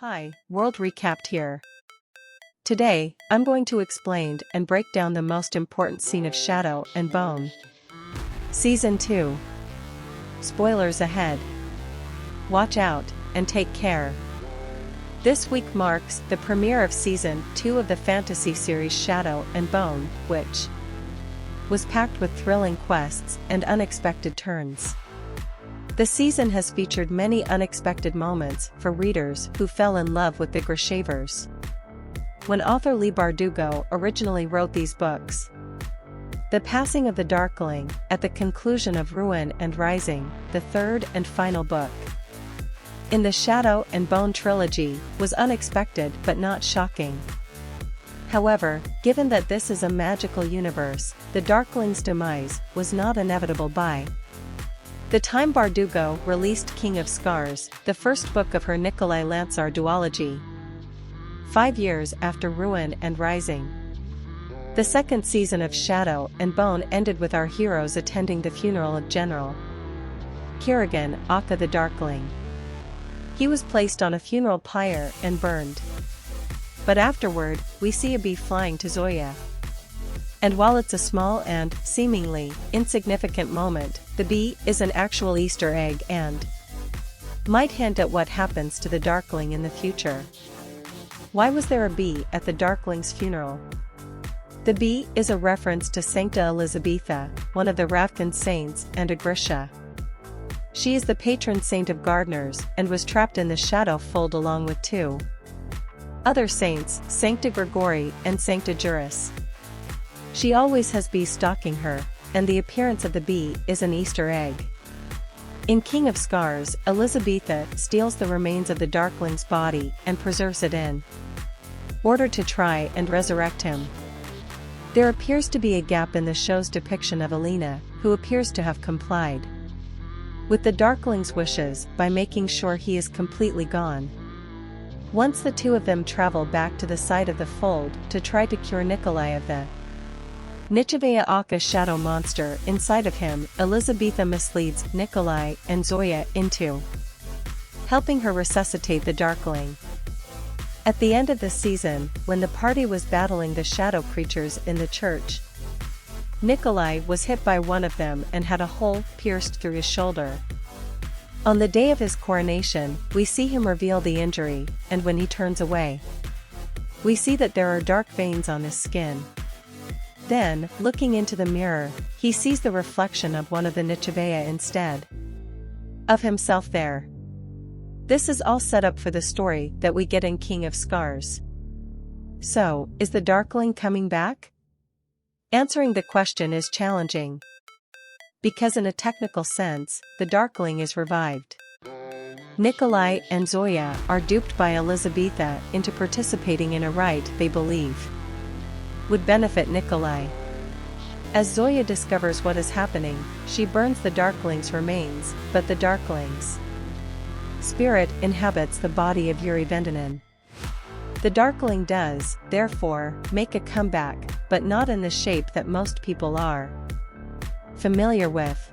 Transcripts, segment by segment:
Hi, World Recapped here. Today, I'm going to explain and break down the most important scene of Shadow and Bone. Season 2. Spoilers ahead. Watch out, and take care. This week marks the premiere of Season 2 of the fantasy series Shadow and Bone, which was packed with thrilling quests and unexpected turns. The season has featured many unexpected moments for readers who fell in love with the Grishaverse. When author Leigh Bardugo originally wrote these books, the passing of the Darkling, at the conclusion of Ruin and Rising, the third and final book in the Shadow and Bone trilogy, was unexpected but not shocking. However, given that this is a magical universe, the Darkling's demise was not inevitable by the time Bardugo released King of Scars, the first book of her Nikolai Lantsar duology, 5 years after Ruin and Rising. The second season of Shadow and Bone ended with our heroes attending the funeral of General Kirigan Akka the Darkling. He was placed on a funeral pyre and burned. But afterward, we see a bee flying to Zoya. And while it's a small and, seemingly, insignificant moment, the bee is an actual Easter egg and might hint at what happens to the Darkling in the future. Why was there a bee at the Darkling's funeral? The bee is a reference to Sancta Elizabetha, one of the Ravkan saints and a Grisha. She is the patron saint of gardeners and was trapped in the shadow fold along with two other saints, Sancta Grigori and Sancta Juris. She always has bees stalking her, and the appearance of the bee is an Easter egg. In King of Scars, Elizabetha steals the remains of the Darkling's body and preserves it in order to try and resurrect him. There appears to be a gap in the show's depiction of Alina, who appears to have complied with the Darkling's wishes by making sure he is completely gone. Once the two of them travel back to the side of the fold to try to cure Nikolai of the Nichavaya Akka shadow monster inside of him, Elizabetha misleads Nikolai and Zoya into helping her resuscitate the Darkling. At the end of the season, when the party was battling the shadow creatures in the church, Nikolai was hit by one of them and had a hole pierced through his shoulder. On the day of his coronation, we see him reveal the injury, and when he turns away, we see that there are dark veins on his skin. Then, looking into the mirror, he sees the reflection of one of the Nichavaya instead of himself there. This is all set up for the story that we get in King of Scars. So, is the Darkling coming back? Answering the question is challenging, because in a technical sense, the Darkling is revived. Nikolai and Zoya are duped by Elizabetha into participating in a rite they believe would benefit Nikolai. As Zoya discovers what is happening, she burns the Darkling's remains, but the Darkling's spirit inhabits the body of Yuri Vendenin. The Darkling does, therefore, make a comeback, but not in the shape that most people are familiar with.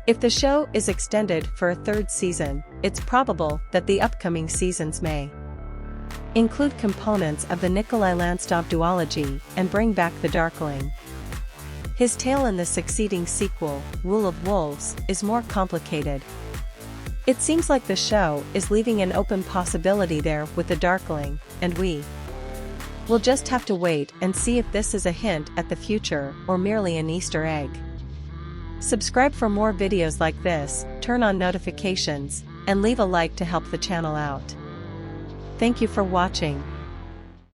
If the show is extended for a third season, it's probable that the upcoming seasons may include components of the Nikolai Lantsar duology and bring back the Darkling. His tale in the succeeding sequel, Rule of Wolves, is more complicated. It seems like the show is leaving an open possibility there with the Darkling, and we will just have to wait and see if this is a hint at the future or merely an Easter egg. Subscribe for more videos like this, turn on notifications, and leave a like to help the channel out. Thank you for watching.